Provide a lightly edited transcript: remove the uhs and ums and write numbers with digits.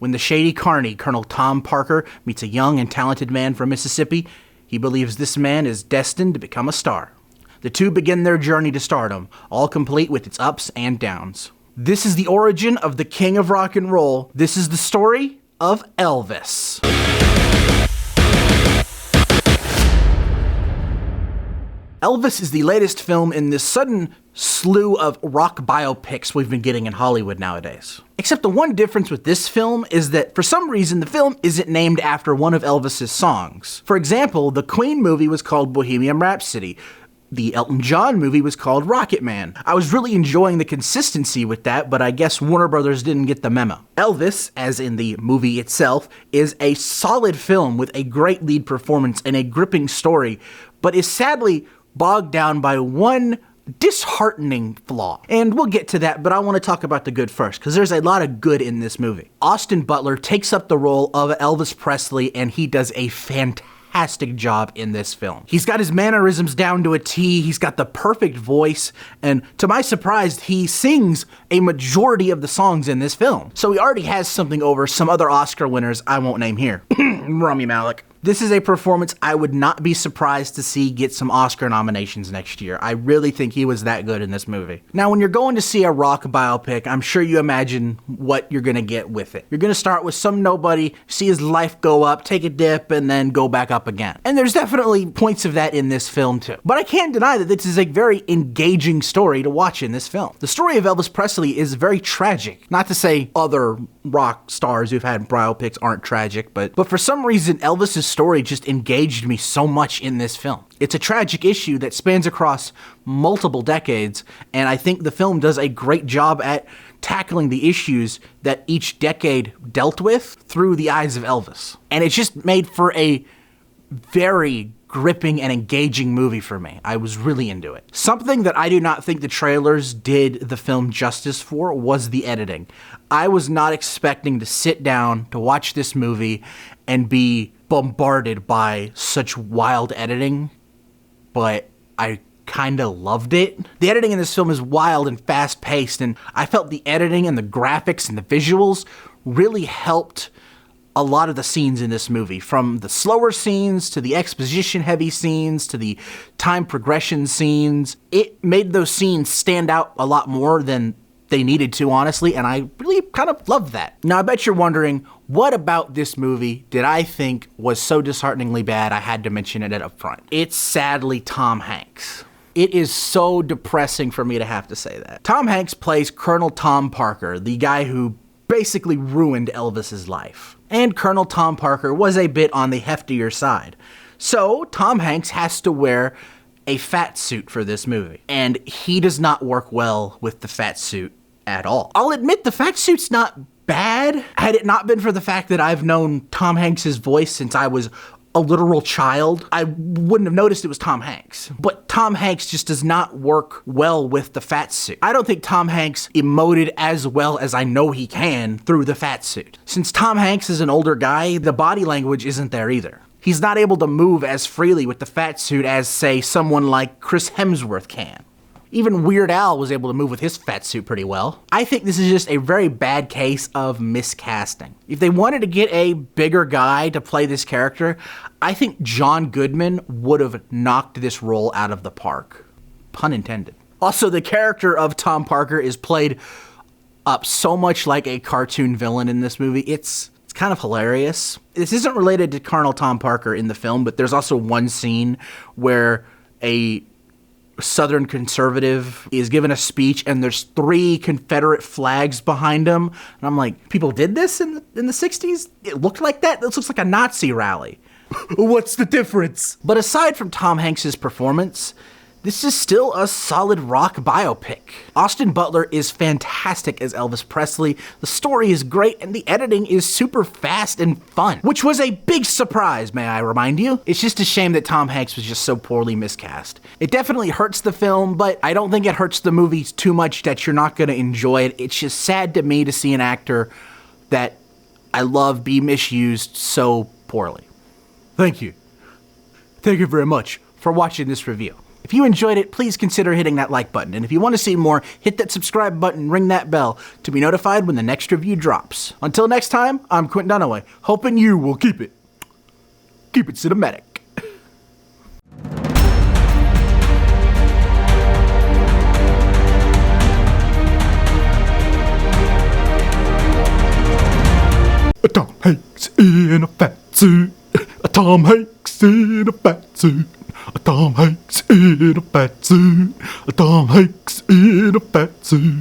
When the shady carny, Colonel Tom Parker, meets a young and talented man from Mississippi, he believes this man is destined to become a star. The two begin their journey to stardom, all complete with its ups and downs. This is the origin of the king of rock and roll. This is the story of Elvis. Elvis is the latest film in this sudden slew of rock biopics we've been getting in Hollywood nowadays. Except the one difference with this film is that for some reason the film isn't named after one of Elvis's songs. For example, the Queen movie was called Bohemian Rhapsody. The Elton John movie was called Rocket Man. I was really enjoying the consistency with that, but I guess Warner Brothers didn't get the memo. Elvis, as in the movie itself, is a solid film with a great lead performance and a gripping story, but is sadly bogged down by one disheartening flaw. And we'll get to that, but I want to talk about the good first, because there's a lot of good in this movie. Austin Butler takes up the role of Elvis Presley, and he does a fantastic job in this film. He's got his mannerisms down to a T, he's got the perfect voice, and to my surprise, he sings a majority of the songs in this film. So he already has something over some other Oscar winners I won't name here. Rami Malek. This is a performance I would not be surprised to see get some Oscar nominations next year. I really think he was that good in this movie. Now, when you're going to see a rock biopic, I'm sure you imagine what you're gonna get with it. You're gonna start with some nobody, see his life go up, take a dip, and then go back up again. And there's definitely points of that in this film too. But I can't deny that this is a very engaging story to watch in this film. The story of Elvis Presley is very tragic. Not to say other rock stars who've had biopics aren't tragic, but for some reason, Elvis's story just engaged me so much in this film. It's a tragic issue that spans across multiple decades, and I think the film does a great job at tackling the issues that each decade dealt with through the eyes of Elvis. And it's just made for a very gripping and engaging movie for me. I was really into it. Something that I do not think the trailers did the film justice for was the editing. I was not expecting to sit down to watch this movie and be bombarded by such wild editing, but I kinda loved it. The editing in this film is wild and fast-paced, and I felt the editing and the graphics and the visuals really helped a lot of the scenes in this movie, from the slower scenes to the exposition-heavy scenes to the time progression scenes. It made those scenes stand out a lot more than they needed to, honestly, and I really kind of loved that. Now, I bet you're wondering, what about this movie did I think was so dishearteningly bad I had to mention it up front? It's sadly Tom Hanks. It is so depressing for me to have to say that. Tom Hanks plays Colonel Tom Parker, the guy who basically ruined Elvis's life. And Colonel Tom Parker was a bit on the heftier side. So Tom Hanks has to wear a fat suit for this movie. And he does not work well with the fat suit at all. I'll admit the fat suit's not bad. Had it not been for the fact that I've known Tom Hanks' voice since I was a literal child, I wouldn't have noticed it was Tom Hanks. But Tom Hanks just does not work well with the fat suit. I don't think Tom Hanks emoted as well as I know he can through the fat suit. Since Tom Hanks is an older guy, the body language isn't there either. He's not able to move as freely with the fat suit as, say, someone like Chris Hemsworth can. Even Weird Al was able to move with his fat suit pretty well. I think this is just a very bad case of miscasting. If they wanted to get a bigger guy to play this character, I think John Goodman would have knocked this role out of the park. Pun intended. Also, the character of Tom Parker is played up so much like a cartoon villain in this movie. It's kind of hilarious. This isn't related to Colonel Tom Parker in the film, but there's also one scene where a Southern conservative is given a speech and there's 3 Confederate flags behind him. And I'm like, people did this in the 60s? It looked like that? This looks like a Nazi rally. What's the difference? But aside from Tom Hanks' performance, this is still a solid rock biopic. Austin Butler is fantastic as Elvis Presley, the story is great, and the editing is super fast and fun, which was a big surprise, may I remind you. It's just a shame that Tom Hanks was just so poorly miscast. It definitely hurts the film, but I don't think it hurts the movies too much that you're not gonna enjoy it. It's just sad to me to see an actor that I love be misused so poorly. Thank you. Thank you very much for watching this review. If you enjoyed it, please consider hitting that like button. And if you want to see more, hit that subscribe button, ring that bell to be notified when the next review drops. Until next time, I'm Quentin Dunaway, hoping you will keep it cinematic. Tom Hanks in a fat suit. Tom Hanks in a fat suit. Tom Hanks in a fat suit. Tom Hanks in a fat suit.